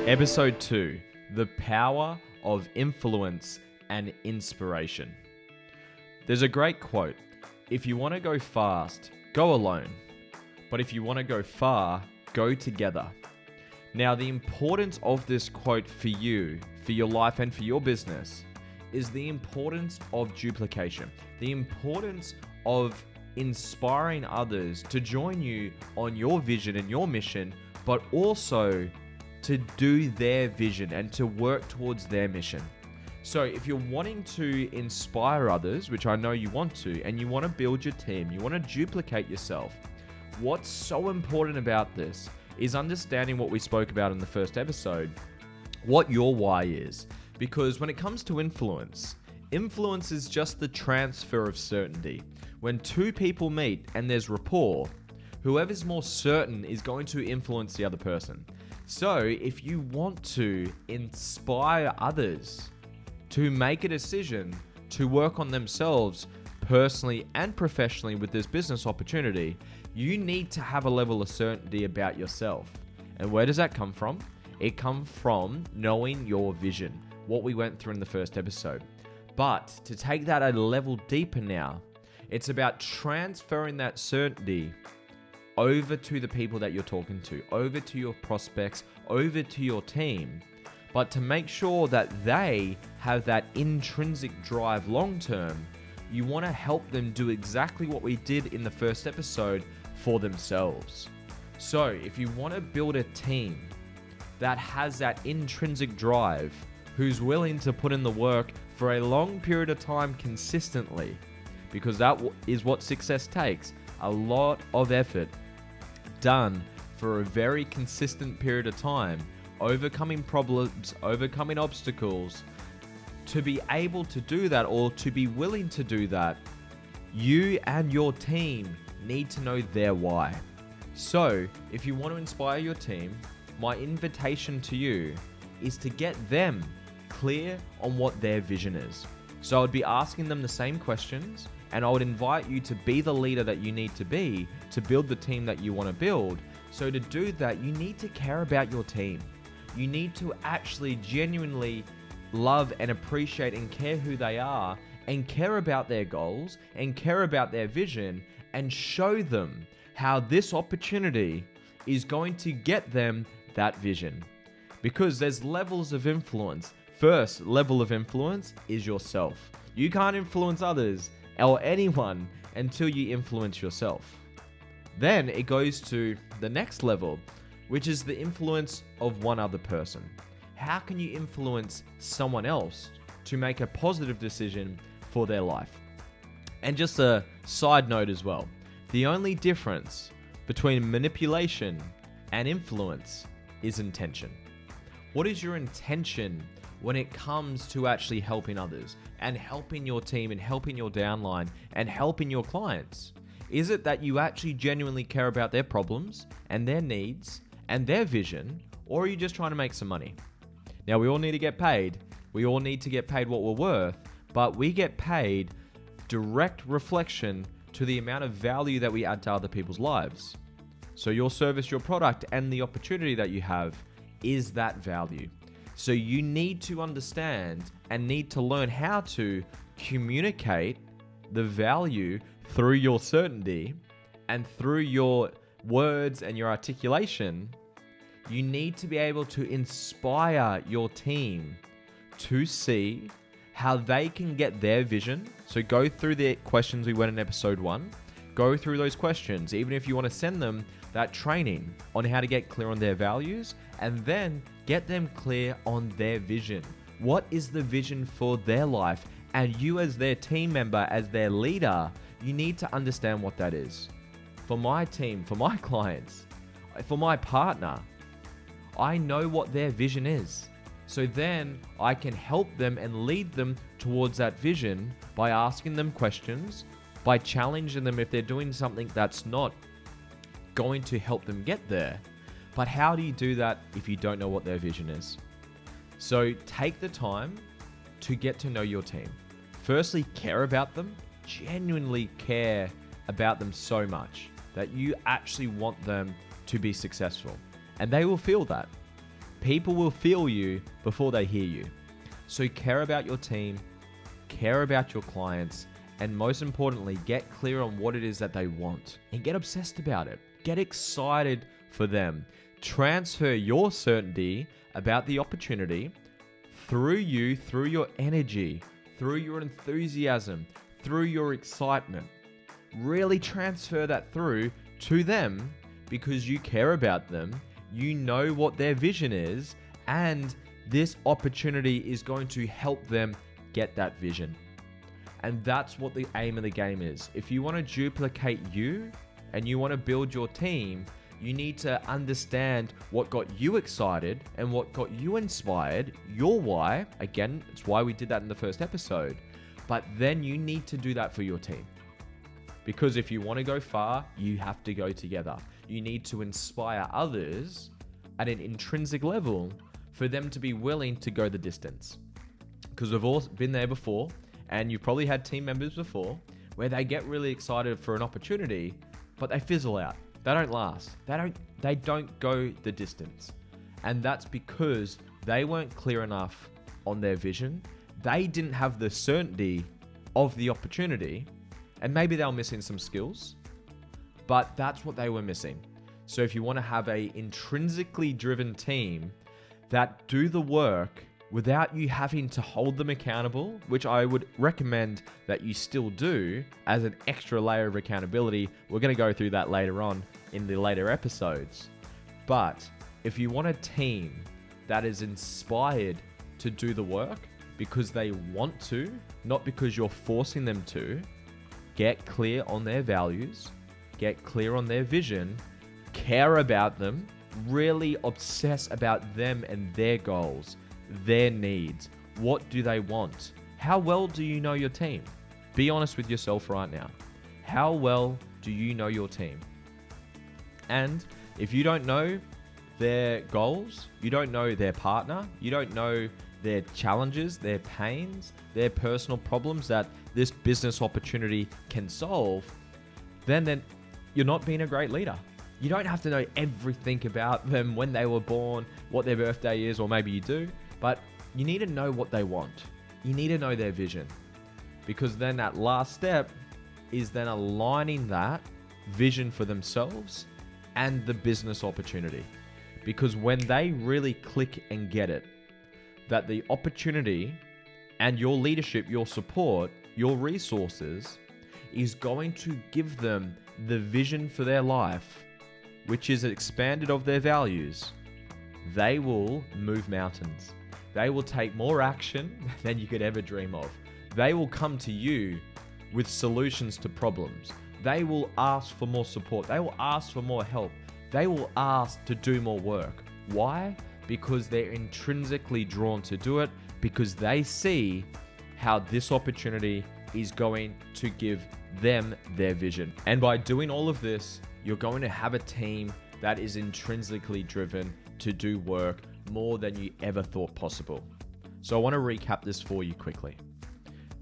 Episode 2, The Power of Influence and Inspiration. There's a great quote, if you want to go fast, go alone. But if you want to go far, go together. Now, the importance of this quote for you, for your life and for your business, is the importance of duplication. The importance of inspiring others to join you on your vision and your mission, but also to do their vision and to work towards their mission. So if you're wanting to inspire others, which I know you want to, and you want to build your team, you want to duplicate yourself, what's so important about this is understanding what we spoke about in the first episode, what your why is. Because when it comes to influence is just the transfer of certainty. When two people meet and there's rapport, whoever's more certain is going to influence the other person. So if you want to inspire others to make a decision to work on themselves personally and professionally with this business opportunity, you need to have a level of certainty about yourself. And where does that come from? It comes from knowing your vision, what we went through in the first episode. But to take that a level deeper now, it's about transferring that certainty over to the people that you're talking to, over to your prospects, over to your team, but to make sure that they have that intrinsic drive long term, you want to help them do exactly what we did in the first episode for themselves. So if you want to build a team that has that intrinsic drive, who's willing to put in the work for a long period of time consistently, because that is what success takes, a lot of effort done for a very consistent period of time, overcoming problems, overcoming obstacles. To be able to do that, or to be willing to do that, you and your team need to know their why. So if you want to inspire your team, my invitation to you is to get them clear on what their vision is. So I would be asking them the same questions, and I would invite you to be the leader that you need to be to build the team that you want to build. So to do that, you need to care about your team. You need to actually genuinely love and appreciate and care who they are, and care about their goals and care about their vision, and show them how this opportunity is going to get them that vision. Because there's levels of influence. First level of influence is yourself. You can't influence others or anyone until you influence yourself. Then it goes to the next level, which is the influence of one other person. How can you influence someone else to make a positive decision for their life? And just a side note as well, the only difference between manipulation and influence is intention. What is your intention when it comes to actually helping others and helping your team and helping your downline and helping your clients? Is it that you actually genuinely care about their problems and their needs and their vision, or are you just trying to make some money? Now, we all need to get paid. We all need to get paid what we're worth, but we get paid direct reflection to the amount of value that we add to other people's lives. So your service, your product, and the opportunity that you have is that value. So you need to understand and need to learn how to communicate the value through your certainty and through your words and your articulation. You need to be able to inspire your team to see how they can get their vision. So go through the questions we went in episode 1. Go through those questions, even if you want to send them that training on how to get clear on their values, and then get them clear on their vision. What is the vision for their life? And you as their team member, as their leader, you need to understand what that is. For my team, for my clients, for my partner, I know what their vision is. So then I can help them and lead them towards that vision by asking them questions, by challenging them if they're doing something that's not going to help them get there. But how do you do that if you don't know what their vision is? So take the time to get to know your team. Firstly, care about them, genuinely care about them so much that you actually want them to be successful. And they will feel that. People will feel you before they hear you. So care about your team, care about your clients, and most importantly, get clear on what it is that they want and get obsessed about it. Get excited for them. Transfer your certainty about the opportunity through you, through your energy, through your enthusiasm, through your excitement. Really transfer that through to them because you care about them, you know what their vision is, and this opportunity is going to help them get that vision. And that's what the aim of the game is. If you want to duplicate you and you want to build your team, you need to understand what got you excited and what got you inspired, your why. Again, it's why we did that in the first episode. But then you need to do that for your team. Because if you want to go far, you have to go together. You need to inspire others at an intrinsic level for them to be willing to go the distance. Because we've all been there before, and you've probably had team members before where they get really excited for an opportunity, but they fizzle out. They don't last. They don't go the distance. And that's because they weren't clear enough on their vision. They didn't have the certainty of the opportunity, and maybe they were missing some skills, but that's what they were missing. So if you want to have a intrinsically driven team that do the work without you having to hold them accountable, which I would recommend that you still do as an extra layer of accountability. We're going to go through that later on in the later episodes. But if you want a team that is inspired to do the work because they want to, not because you're forcing them to, get clear on their values, get clear on their vision, care about them, really obsess about them and their goals, their needs. What do they want? How well do you know your team? Be honest with yourself right now. How well do you know your team? And if you don't know their goals, you don't know their partner, you don't know their challenges, their pains, their personal problems that this business opportunity can solve, then you're not being a great leader. You don't have to know everything about them, when they were born, what their birthday is, or maybe you do, but you need to know what they want. You need to know their vision, because then that last step is then aligning that vision for themselves and the business opportunity. Because when they really click and get it, that the opportunity and your leadership, your support, your resources is going to give them the vision for their life, which is expanded of their values, they will move mountains. They will take more action than you could ever dream of. They will come to you with solutions to problems. They will ask for more support. They will ask for more help. They will ask to do more work. Why? Because they're intrinsically drawn to do it, because they see how this opportunity is going to give them their vision. And by doing all of this, you're going to have a team that is intrinsically driven to do work more than you ever thought possible. So I want to recap this for you quickly.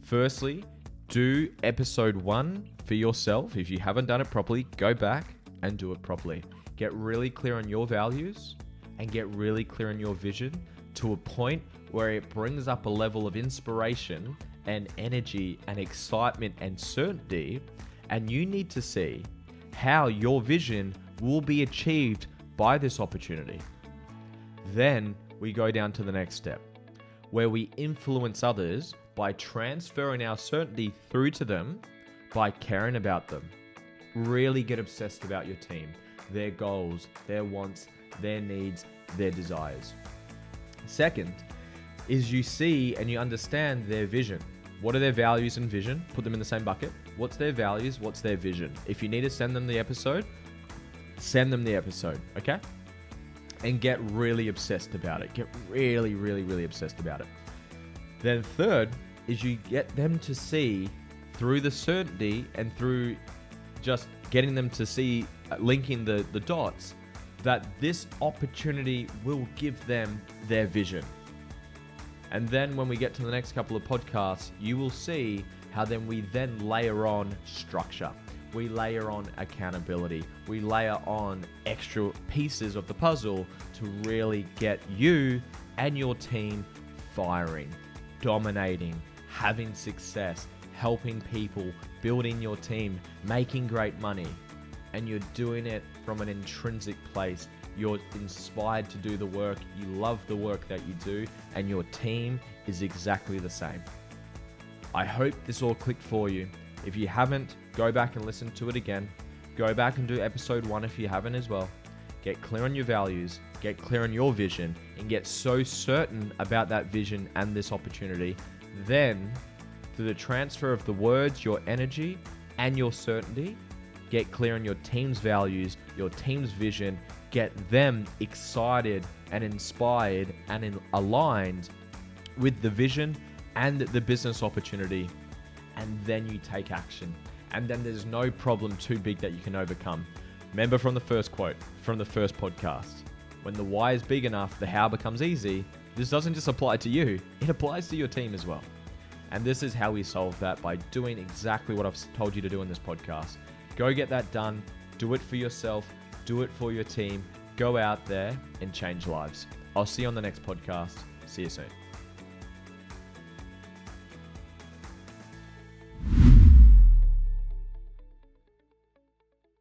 Firstly, do episode 1 for yourself. If you haven't done it properly, go back and do it properly. Get really clear on your values and get really clear on your vision to a point where it brings up a level of inspiration and energy and excitement and certainty. And you need to see how your vision will be achieved by this opportunity. Then we go down to the next step, where we influence others by transferring our certainty through to them by caring about them. Really get obsessed about your team, their goals, their wants, their needs, their desires. Second is you see and you understand their vision. What are their values and vision? Put them in the same bucket. What's their values? What's their vision? If you need to send them the episode, send them the episode, okay? And get really obsessed about it. Get really, really, really obsessed about it. Then third is you get them to see through the certainty and through just getting them to see, linking the dots, that this opportunity will give them their vision. And then when we get to the next couple of podcasts, you will see how then we then layer on structure. we layer on accountability. We layer on extra pieces of the puzzle to really get you and your team firing, dominating, having success, helping people, building your team, making great money. And you're doing it from an intrinsic place. You're inspired to do the work. You love the work that you do, and your team is exactly the same. I hope this all clicked for you. If you haven't, go back and listen to it again. Go back and do episode 1 if you haven't as well. Get clear on your values, get clear on your vision, and get so certain about that vision and this opportunity. Then, through the transfer of the words, your energy, and your certainty, get clear on your team's values, your team's vision, get them excited and inspired and aligned with the vision and the business opportunity. And then you take action. And then there's no problem too big that you can overcome. Remember from the first quote, from the first podcast, when the why is big enough, the how becomes easy. This doesn't just apply to you, it applies to your team as well. And this is how we solve that, by doing exactly what I've told you to do in this podcast. Go get that done. Do it for yourself. Do it for your team. Go out there and change lives. I'll see you on the next podcast. See you soon.